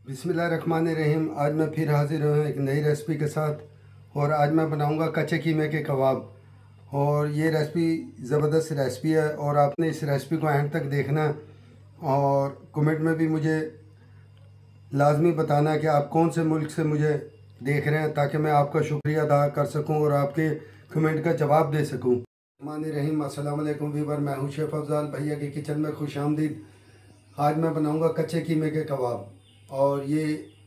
बिस्मिल्लाहिर्रहमानिर्रहीम। आज मैं फिर हाज़िर हूँ एक नई रेसिपी के साथ और आज मैं बनाऊँगा कच्चे कीमे के कबाब। और ये रेसिपी ज़बरदस्त रेसिपी है और आपने इस रेसिपी को एंड तक देखना है और कमेंट में भी मुझे लाजमी बताना है कि आप कौन से मुल्क से मुझे देख रहे हैं, ताकि मैं आपका शुक्रिया अदा कर सकूँ और आपके कमेंट का जवाब दे सकूँ। रहीम अस्सलाम वालेकुम वीवर, मैं हूँ शेफ़ अफजाल भैया के किचन में खुश आमदीद। आज मैं बनाऊँगा कच्चे कीमे के कबाब और ये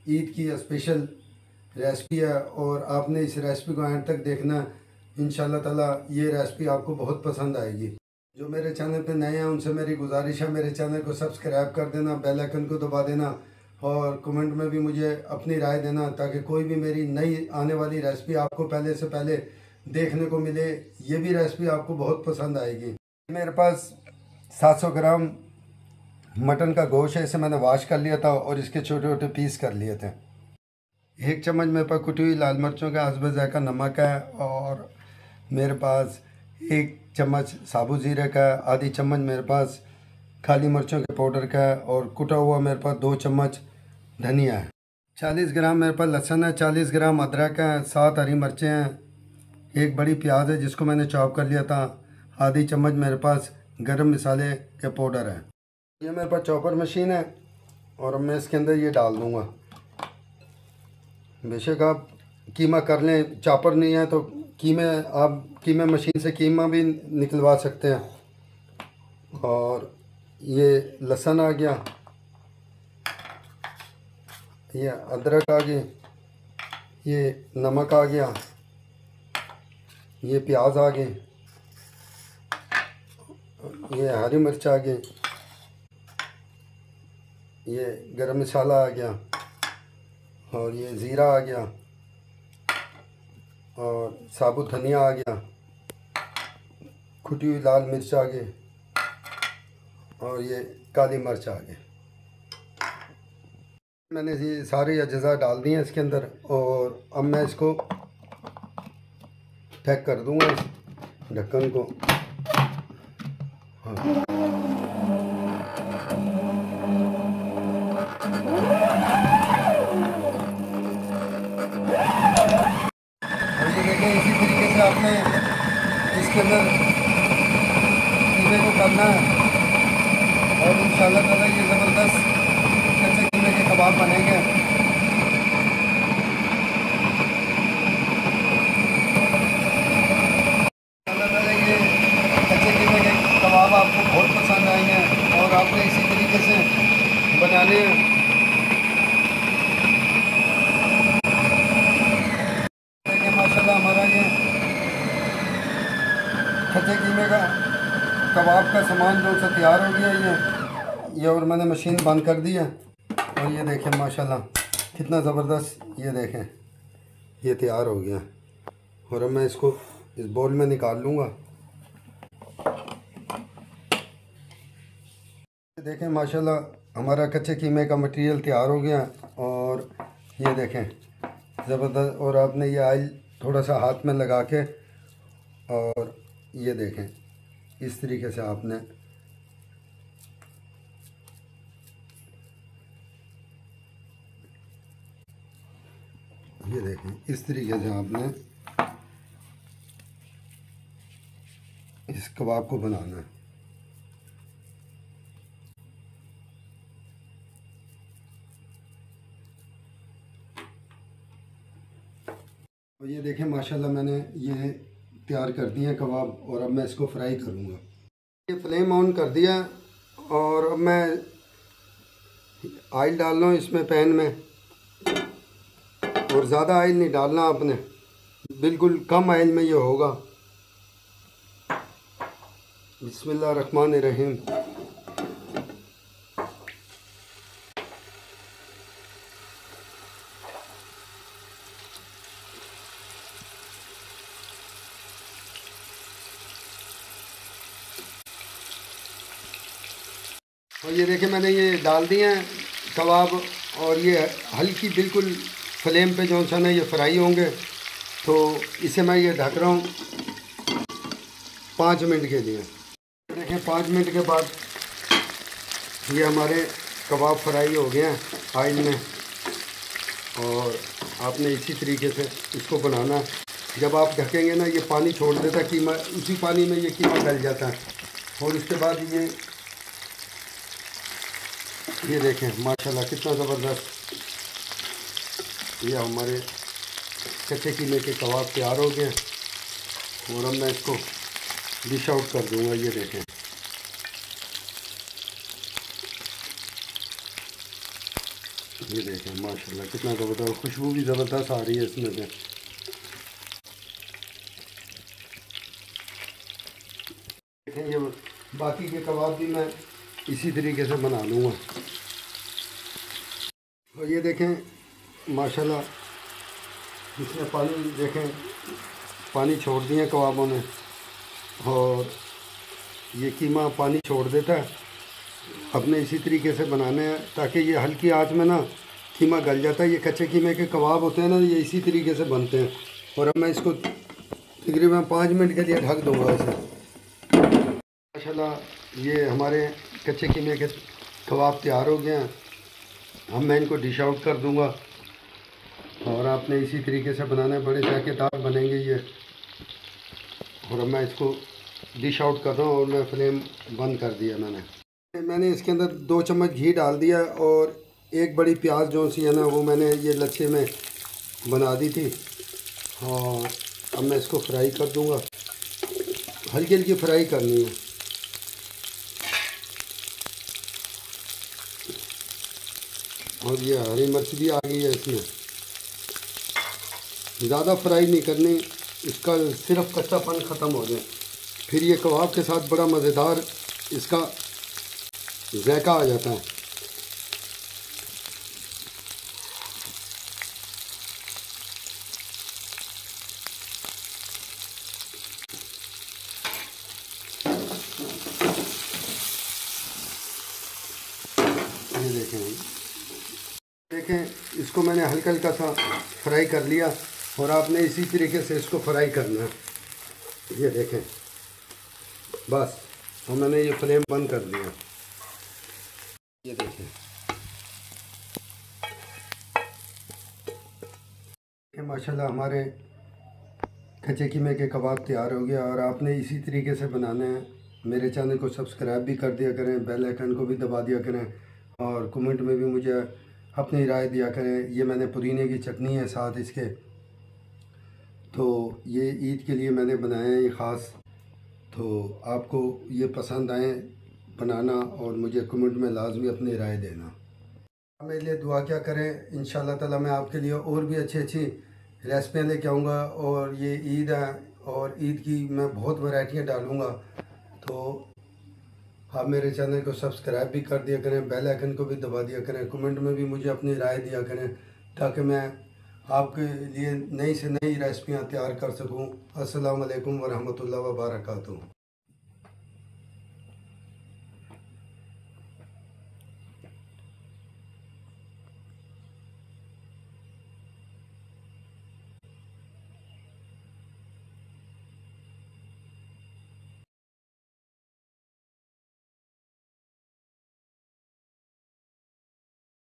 ईद की स्पेशल रेसिपी है और आपने इस रेसिपी को एंड तक देखना है। इंशाल्लाह ताला ये रेसिपी आपको बहुत पसंद आएगी। जो मेरे चैनल पे नए हैं उनसे मेरी गुजारिश है, मेरे चैनल को सब्सक्राइब कर देना, बेल आइकन को दबा देना और कमेंट में भी मुझे अपनी राय देना, ताकि कोई भी मेरी नई आने वाली रेसिपी आपको पहले से पहले देखने को मिले। ये भी रेसिपी आपको बहुत पसंद आएगी। मेरे पास 700 ग्राम मटन का गोश्त है, इसे मैंने वॉश कर लिया था और इसके छोटे छोटे पीस कर लिए थे। 1 चम्मच मेरे पास कुटी हुई लाल मिर्चों का हस्ब ज़ायक़ा नमक है और मेरे पास 1 चम्मच साबुत ज़ीरे का है, आधी चम्मच मेरे पास काली मिर्चों के पाउडर का है और कुटा हुआ मेरे पास 2 चम्मच धनिया है। 40 ग्राम मेरे पास लहसुन है, 40 ग्राम अदरक है, 7 हरी मिर्चें हैं, 1 बड़ी प्याज है जिसको मैंने चॉप कर लिया था, आधी चम्मच मेरे पास गरम मसाले के पाउडर है। ये मेरे पास चॉपर मशीन है और मैं इसके अंदर ये डाल दूँगा। बेशक आप कीमा कर लें, चॉपर नहीं है तो आप कीमे मशीन से कीमा भी निकलवा सकते हैं। और ये लहसुन आ गया, ये अदरक आ गई, ये नमक आ गया, ये प्याज आ गई, ये हरी मिर्च आ गई, ये गरम मसाला आ गया और ये ज़ीरा आ गया और साबुत धनिया आ गया, कुटी हुई लाल मिर्च आ गई और ये काली मिर्च आ गई। मैंने ये सारे अज्जा डाल दिए हैं इसके अंदर और अब मैं इसको पैक कर दूंगा इस ढक्कन को। हाँ। इसी तरीके से आपने इसके अंदर कीमे को करना है और इंशाल्लाह ताला ये ज़बरदस्त कच्चे कीमे के कबाब बनेंगे। इंशाल्लाह ताला ये कच्चे कीमे के कबाब आपको बहुत पसंद आएंगे और आपने इसी तरीके से बनाने हैं। माशाल्लाह हमारा ये कच्चे कीमे का कबाब का सामान जो सा तैयार हो गया। ये और मैंने मशीन बंद कर दी है और ये देखें माशाल्लाह कितना ज़बरदस्त, ये देखें ये तैयार हो गया और अब मैं इसको इस बाउल में निकाल लूँगा। देखें माशाल्लाह हमारा कच्चे कीमे का मटेरियल तैयार हो गया और ये देखें ज़बरदस्त। और आपने ये ऑयल थोड़ा सा हाथ में लगा के और ये देखें इस तरीके से आपने ये देखें इस तरीके से आपने इस कबाब को बनाना है। और ये देखें माशाल्लाह मैंने ये तैयार कर दिए हैं कबाब और अब मैं इसको फ्राई करूँगा। ये फ्लेम ऑन कर दिया और अब मैं ऑयल डाल रहा हूँ इसमें पैन में, और ज़्यादा ऑयल नहीं डालना आपने, बिल्कुल कम ऑयल में ये होगा। बिस्मिल्लाहिर्रहमानिर्रहीम। और ये देखें मैंने ये डाल दिए हैं कबाब और ये हल्की बिल्कुल फ्लेम पे जो सा ना ये फ्राई होंगे। तो इसे मैं ये ढक रहा हूँ 5 मिनट के लिए। देखें 5 मिनट के बाद ये हमारे कबाब फ्राई हो गए हैं ऑयल में और आपने इसी तरीके से इसको बनाना। जब आप ढकेंगे ना, ये पानी छोड़ देता कीमा, उसी पानी में ये कीमा गल जाता है। और उसके बाद ये देखें माशाल्लाह कितना ज़बरदस्त ये हमारे कच्चे कीमे के कबाब तैयार हो गए हैं। और अब मैं इसको डिश आउट कर दूंगा। ये देखें, ये देखें माशाल्लाह कितना ज़बरदस्त, खुशबू भी ज़बरदस्त आ रही है इसमें से। देखें, ये बाकी के कबाब भी मैं इसी तरीके से बना लूँगा। और ये देखें माशाल्लाह, इसमें पानी देखें, पानी छोड़ दिए कबाबों ने। और ये कीमा पानी छोड़ देता है। अपने इसी तरीके से बनाने हैं ताकि ये हल्की आंच में ना कीमा गल जाता है। ये कच्चे कीमे के कबाब होते हैं ना, ये इसी तरीके से बनते हैं। और अब मैं इसको तकरीबन 5 मिनट के लिए ढक दूँगा इसे। माशाल्लाह ये हमारे कच्चे कीमे के कबाब तैयार हो गए हैं। अब मैं इनको डिश आउट कर दूँगा। और आपने इसी तरीके से बनाना है, बड़े जायकेदार बनेंगे ये। और अब मैं इसको डिश आउट कर रहा हूँ। और मैं फ्लेम बंद कर दिया मैंने इसके अंदर 2 चम्मच घी डाल दिया। और 1 बड़ी प्याज जो सी है ना, वो मैंने ये लच्छे में बना दी थी। और अब मैं इसको फ्राई कर दूँगा, हल्की हल्की फ्राई करनी है। और ये हरी मिर्च भी आ गई है इसमें, ज़्यादा फ्राई नहीं करनी, इसका सिर्फ कच्चापन ख़त्म हो जाए। फिर ये कबाब के साथ बड़ा मज़ेदार इसका जायका आ जाता है। ये देखें, इसको मैंने हल्का हल्का सा फ्राई कर लिया। और आपने इसी तरीके से इसको फ्राई करना है। ये देखें बस, और मैंने ये फ्लेम बंद कर दिया। ये देखें माशाल्लाह हमारे कच्चे कीमे के कबाब तैयार हो गया। और आपने इसी तरीके से बनाने हैं। मेरे चैनल को सब्सक्राइब भी कर दिया करें, बेल आइकन को भी दबा दिया करें। और कमेंट में भी मुझे अपनी राय दिया करें। ये मैंने पुदीने की चटनी है साथ इसके, तो ये ईद के लिए मैंने बनाए हैं ये ख़ास। तो आपको ये पसंद आए बनाना, और मुझे कमेंट में लाजमी अपनी राय देना। मेरे लिए दुआ क्या करें। इंशाल्लाह ताला मैं आपके लिए और भी अच्छी अच्छी रेसिपियाँ लेके आऊँगा। और ये ईद है, और ईद की मैं बहुत वैरायटियाँ डालूँगा। तो आप मेरे चैनल को सब्सक्राइब भी कर दिया करें, बेल आइकन को भी दबा दिया करें, कमेंट में भी मुझे अपनी राय दिया करें, ताकि मैं आपके लिए नई से नई रेसिपियाँ तैयार कर सकूँ। अस्सलाम वालेकुम व रहमतुल्लाहि व बरकातुहू।